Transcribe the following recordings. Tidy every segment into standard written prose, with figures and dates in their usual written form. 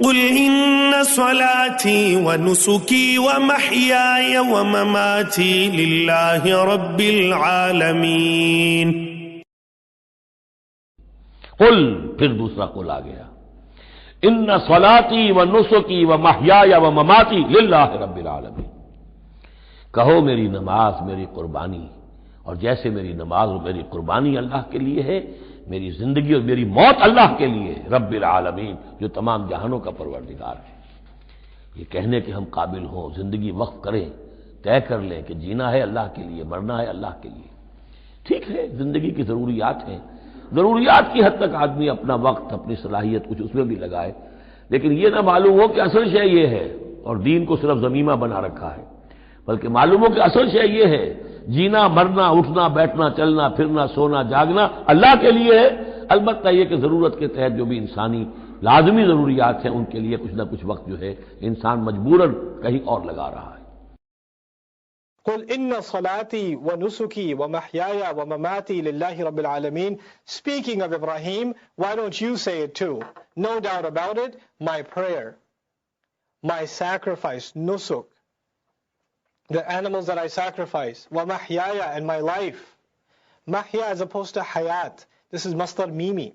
قل إن صلاتي ونسكي ومحياي ومماتي لله رب العالمين. قل پھر دوسرا قل آ گیا. ان صلاتی و نسکی و محیای و مماتی للہ رب العالمین. کہو میری نماز میری قربانی اور جیسے میری نماز اور میری قربانی اللہ کے لیے ہے، میری زندگی اور میری موت اللہ کے لیے ہے، رب العالمین جو تمام جہانوں کا پروردگار ہے. یہ کہنے کہ ہم قابل ہوں، زندگی وقف کریں، طے کر لیں کہ جینا ہے اللہ کے لیے، مرنا ہے اللہ کے لیے. ٹھیک ہے، زندگی کی ضروریات ہیں، ضروریات کی حد تک آدمی اپنا وقت اپنی صلاحیت کچھ اس میں بھی لگائے، لیکن یہ نہ معلوم ہو کہ اصل شے یہ ہے اور دین کو صرف ضمیمہ بنا رکھا ہے، بلکہ معلوم ہو کہ اصل شے یہ ہے جینا مرنا اٹھنا بیٹھنا چلنا پھرنا سونا جاگنا اللہ کے لیے ہے. البتہ یہ کہ ضرورت کے تحت جو بھی انسانی لازمی ضروریات ہیں ان کے لیے کچھ نہ کچھ وقت جو ہے انسان مجبوراً کہیں اور لگا رہا ہے. قل ان صلاتي ونسكي ومحياي ومماتي لله رب العالمين. Speaking of Ibrahim, why don't you say it too? No doubt about it, my prayer, my sacrifice, nusuk, the animals that I sacrifice, ومحياي, and my life. Mahya as opposed to hayat. This is masdar mimi.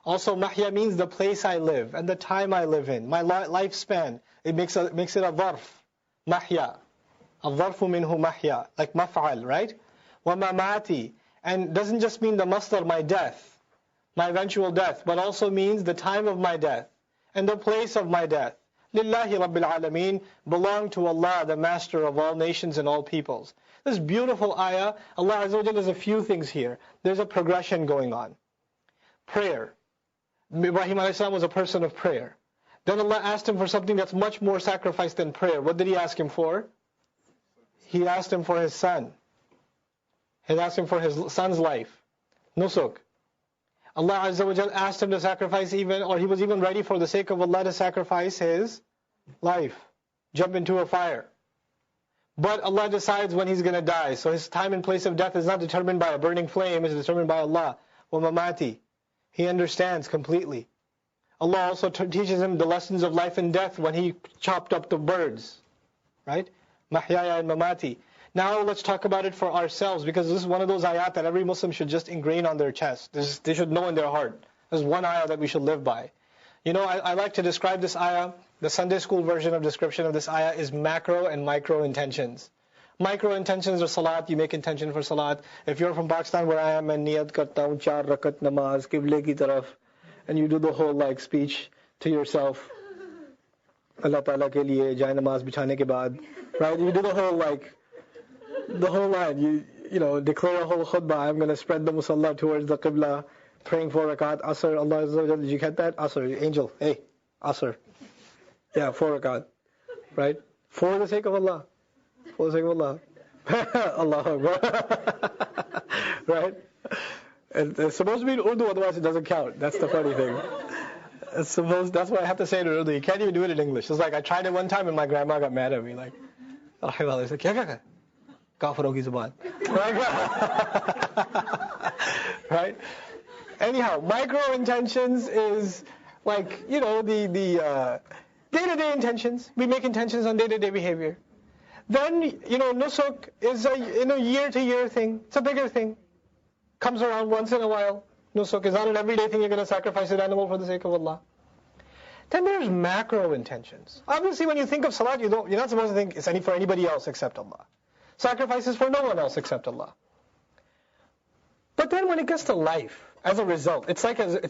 Also mahya means the place I live and the time I live in, my lifespan. It makes it a dharf. Mahya. الظرف منه mahya, like maf'al, right? ومماتي, and doesn't just mean the masdar, my death, my eventual death, but also means the time of my death and the place of my death. Lillahi Rabbil Alameen, belong to Allah, the master of all nations and all peoples. This beautiful ayah, Allah Azza wa Jalla, there's a few things here. There's a progression going on. Prayer. Ibrahim a.s. was a person of prayer. Then Allah asked him for something that's much more sacrifice than prayer. What did He ask him for? He asked him for his son. He asked him for his son's life. Nusuk. Allah Azza wa Jal asked him to sacrifice even, or he was even ready for the sake of Allah to sacrifice his life. Jump into a fire. But Allah decides when he's going to die. So his time and place of death is not determined by a burning flame, it's determined by Allah. وَمَمَاتِ. He understands completely. Allah also teaches him the lessons of life and death when he chopped up the birds. Right? Mahyaya and mamati. Now let's talk about it for ourselves, because this is one of those ayat that every Muslim should just ingrain on their chest. They should know in their heart. This is one ayah that we should live by. You know, I like to describe this ayah, the Sunday school version of description of this ayah is macro and micro intentions. Micro intentions are salat, you make intention for salat. If you're from Pakistan where I am, and niyat karta hu 4 rakat namaz, qible ki taraf, and you do the whole like speech to yourself. Allah Ta'ala ke liye jai namaz bichhane ke baad. Right? You do the whole line. You know, declare a whole khutbah. I'm going to spread the musalla towards the qibla, praying for rakat, asr. Allah Azza wa Jalla, did you get that? Asr, angel, hey, asr. Yeah, 4 rakat. Right? For the sake of Allah. For the sake of Allah. Allahu Akbar. Right? And it's supposed to be in Urdu, otherwise it doesn't count. That's the funny thing. That's why I have to say it in Urdu. You can't even do it in English. It's like I tried it one time and my grandma got mad at me. Like, I said, kya kya? Kafiron ki zuban. Right? Anyhow, micro intentions is like, you know, the day-to-day intentions. We make intentions on day-to-day behavior. Then, you know, nusuk is a year-to-year thing. It's a bigger thing. Comes around once in a while. Nusuk is not an everyday thing. You're going to sacrifice an animal for the sake of Allah. Then there's macro intentions. Obviously, when you think of salat, you're not supposed to think it's for anybody else except Allah. Sacrifice is for no one else except Allah. But then when it gets to life, as a result, it's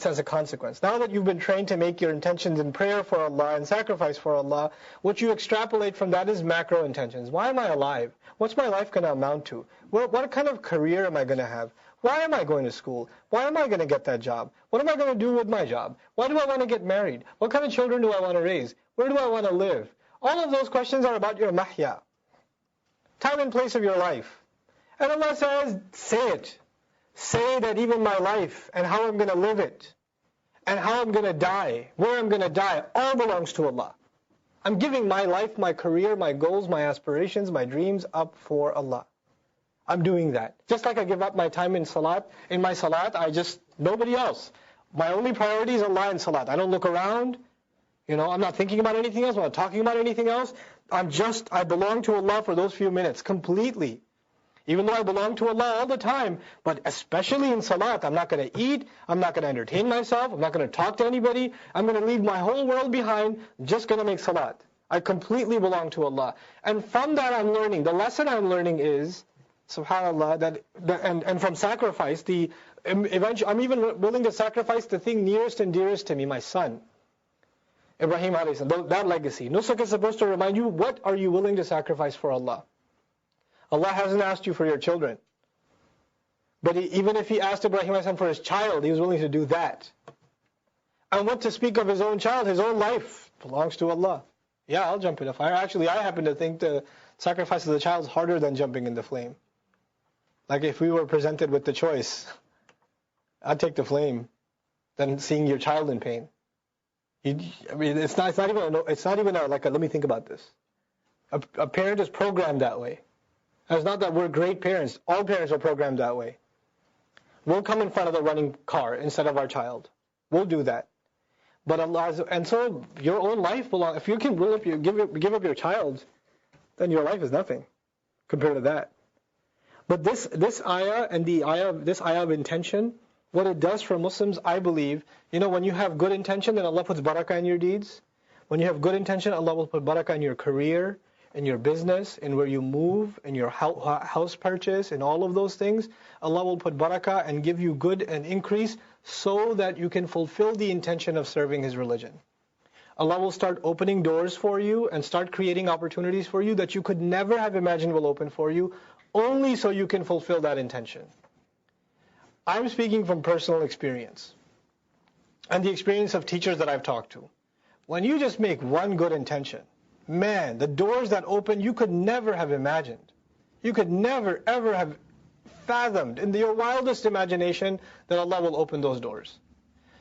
as a consequence. Now that you've been trained to make your intentions in prayer for Allah and sacrifice for Allah, what you extrapolate from that is macro intentions. Why am I alive? What's my life going to amount to? What kind of career am I going to have? Why am I going to school? Why am I going to get that job? What am I going to do with my job? Why do I want to get married? What kind of children do I want to raise? Where do I want to live? All of those questions are about your mahya, time and place of your life. And Allah says, say it. Say that even my life and how I'm going to live it and how I'm going to die, where I'm going to die, all belongs to Allah. I'm giving my life, my career, my goals, my aspirations, my dreams up for Allah. I'm doing that. Just like I give up my time in salat, nobody else. My only priority is Allah and salat. I don't look around. I'm not thinking about anything else, I'm not talking about anything else. I belong to Allah for those few minutes, completely. Even though I belong to Allah all the time, but especially in salat, I'm not going to eat, I'm not going to entertain myself, I'm not going to talk to anybody, I'm going to leave my whole world behind, just going to make salat. I completely belong to Allah. And from that I'm learning, the lesson I'm learning is, subhanAllah, and from sacrifice, eventually, I'm even willing to sacrifice the thing nearest and dearest to me, my son. Ibrahim alayhi salam, that legacy. Nusuk is supposed to remind you, what are you willing to sacrifice for Allah? Allah hasn't asked you for your children. But even if He asked Ibrahim alayhi salam for his child, he was willing to do that. And what to speak of his own child, his own life, belongs to Allah. Yeah, I'll jump in the fire. Actually, I happen to think the sacrifice of the child is harder than jumping in the flame. Like if we were presented with the choice, I'd take the flame than seeing your child in pain. It's not even like let me think about this. A parent is programmed that way. And it's not that we're great parents. All parents are programmed that way. We'll come in front of the running car instead of our child. We'll do that. But Allah, and so your own life belongs. If you can give up your child, then your life is nothing compared to that. But this ayah and this ayah of intention, what it does for Muslims, I believe, when you have good intention, then Allah puts barakah in your deeds. When you have good intention, Allah will put barakah in your career, in your business, in where you move, in your house purchase, in all of those things. Allah will put barakah and give you good and increase so that you can fulfill the intention of serving His religion. Allah will start opening doors for you and start creating opportunities for you that you could never have imagined will open for you, only so you can fulfill that intention. I'm speaking from personal experience and the experience of teachers that I've talked to. When you just make one good intention, man, the doors that open you could never have imagined. You could never ever have fathomed in your wildest imagination that Allah will open those doors.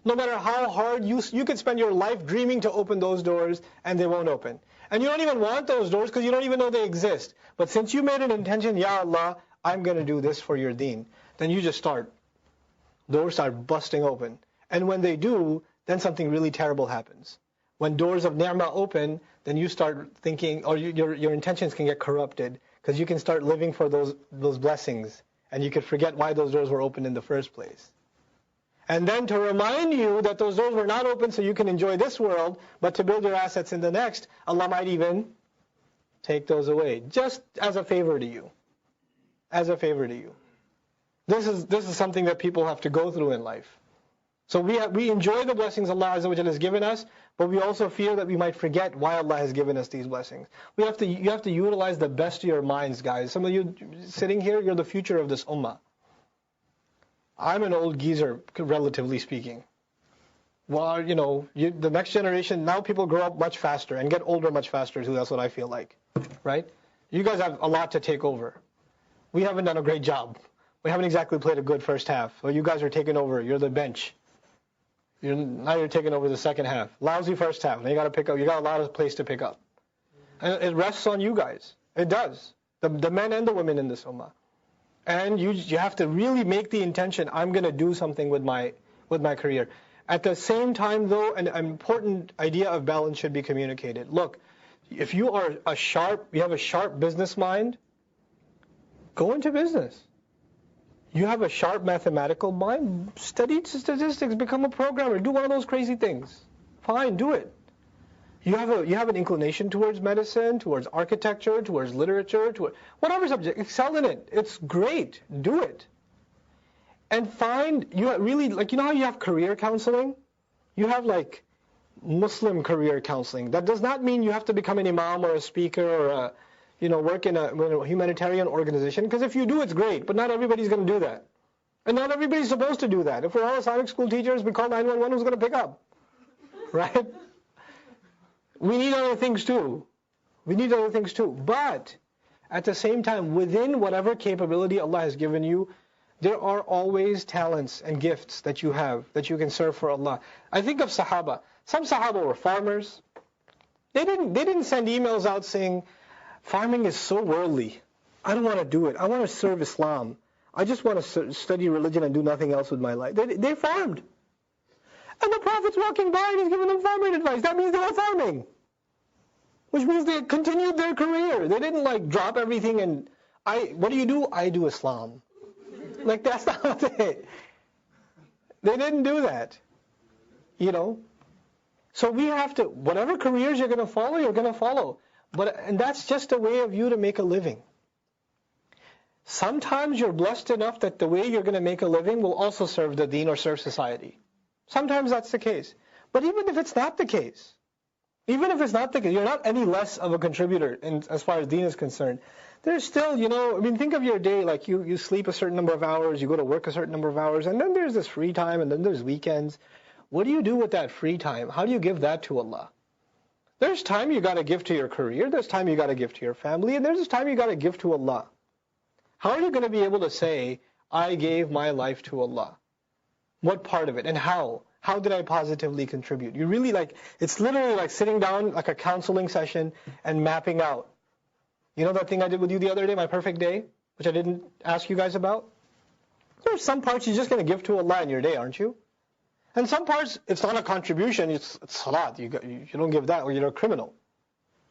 No matter how hard you could spend your life dreaming to open those doors and they won't open. And you don't even want those doors because you don't even know they exist. But since you made an intention, Ya Allah, I'm going to do this for your deen, then you just start. Doors start busting open. And when they do, then something really terrible happens. When doors of ni'mah open, then you start thinking, or your intentions can get corrupted, because you can start living for those blessings, and you could forget why those doors were open in the first place. And then to remind you that those doors were not open so you can enjoy this world, but to build your assets in the next, Allah might even take those away, just as a favor to you. As a favor to you. This is something that people have to go through in life. So we enjoy the blessings Allah Azza wa Jalla has given us, but we also fear that we might forget why Allah has given us these blessings. You have to utilize the best of your minds, guys. Some of you sitting here, you're the future of this ummah. I'm an old geezer, relatively speaking. Well, the next generation, now people grow up much faster and get older much faster too, that's what I feel like. Right? You guys have a lot to take over. We haven't done a great job. We haven't exactly played a good first half. Well, you guys are taking over. You're the bench. Now you're taking over the second half. Lousy first half. Now you got to pick up. You got a lot of place to pick up. And it rests on you guys. It does. The men and the women in this ummah. And you have to really make the intention, I'm going to do something with my career. At the same time, though, an important idea of balance should be communicated. Look, if you have a sharp business mind, go into business. You have a sharp mathematical mind, study statistics, become a programmer, do one of those crazy things. Fine, do it. You have an inclination towards medicine, towards architecture, towards literature, whatever subject, excel in it. It's great. Do it. And find, how you have career counseling? You have Muslim career counseling. That does not mean you have to become an imam or a speaker or work in a humanitarian organization, because if you do, it's great, but not everybody's going to do that. And not everybody's supposed to do that. If we're all Islamic school teachers, we call 911, who's going to pick up? Right? We need other things too. But at the same time, within whatever capability Allah has given you, there are always talents and gifts that you have, that you can serve for Allah. I think of Sahaba. Some Sahaba were farmers. They didn't send emails out saying, farming is so worldly. I don't want to do it. I want to serve Islam. I just want to study religion and do nothing else with my life. They farmed. And the Prophet's walking by and he's giving them farming advice. That means they were farming. Which means they continued their career. They didn't like drop everything and, what do? I do Islam. Like that's not what they didn't do that. You know? So we have to, whatever careers you're going to follow, you're going to follow. And that's just a way of you to make a living. Sometimes you're blessed enough that the way you're going to make a living will also serve the deen or serve society. Sometimes that's the case. But even if it's not the case, you're not any less of a contributor as far as deen is concerned. There's still, think of your day, like you sleep a certain number of hours, you go to work a certain number of hours, and then there's this free time, and then there's weekends. What do you do with that free time? How do you give that to Allah? There's time you got to give to your career, there's time you got to give to your family, and there's time you got to give to Allah. How are you going to be able to say, I gave my life to Allah? What part of it, and how? How did I positively contribute? You really it's literally like sitting down like a counseling session and mapping out. You know that thing I did with you the other day, my perfect day, which I didn't ask you guys about? There's some parts you're just going to give to Allah in your day, aren't you? And some parts, it's not a contribution, it's salat. You don't give that, or you're a criminal.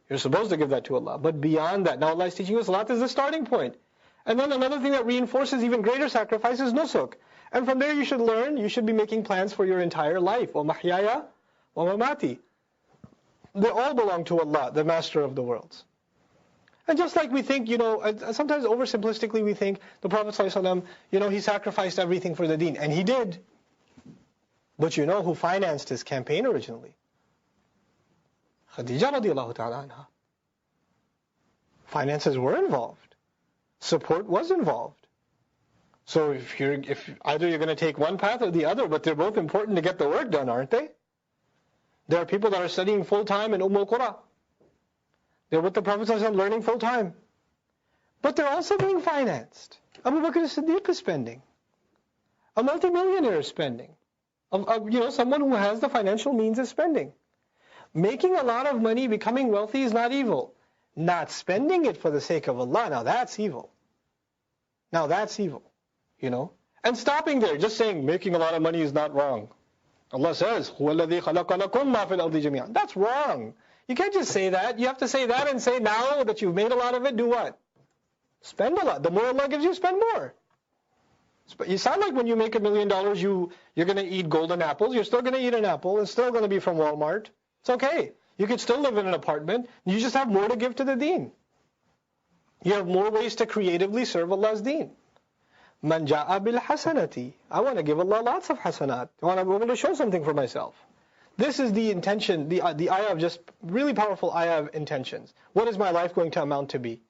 You're supposed to give that to Allah. But beyond that, now Allah is teaching you salat is the starting point. And then another thing that reinforces even greater sacrifice is nusuk. And from there you should learn, you should be making plans for your entire life. وَمَحْيَايَ وَمَمَاتِي. They all belong to Allah, the master of the worlds. And just like we think, sometimes oversimplistically we think the Prophet ﷺ, he sacrificed everything for the deen. And he did. But you know who financed his campaign originally? Khadija radiallahu ta'ala anha. Finances were involved. Support was involved. So if either you're going to take one path or the other, but they're both important to get the work done, aren't they? There are people that are studying full-time in Qura. They're with the Prophet ﷺ learning full-time. But they're also being financed. Abu Bakr as-Siddiq is spending. A multimillionaire is spending. Someone who has the financial means is spending. Making a lot of money, becoming wealthy is not evil. Not spending it for the sake of Allah, now that's evil. And stopping there, just saying making a lot of money is not wrong. Allah says, هُوَ الَّذِي خَلَقَ لَكُم مَا فِي الْأَرْضِ جَمِيعًا. That's wrong. You can't just say that. You have to say that and say now that you've made a lot of it, do what? Spend a lot. The more Allah gives you, spend more. You sound like when you make $1 million, you're going to eat golden apples. You're still going to eat an apple. It's still going to be from Walmart. It's okay. You could still live in an apartment. You just have more to give to the deen. You have more ways to creatively serve Allah's deen. Man ja'a bil hasanati. I want to give Allah lots of hasanat. I want to show something for myself. This is the intention, the ayah of just really powerful ayah of intentions. What is my life going to amount to be?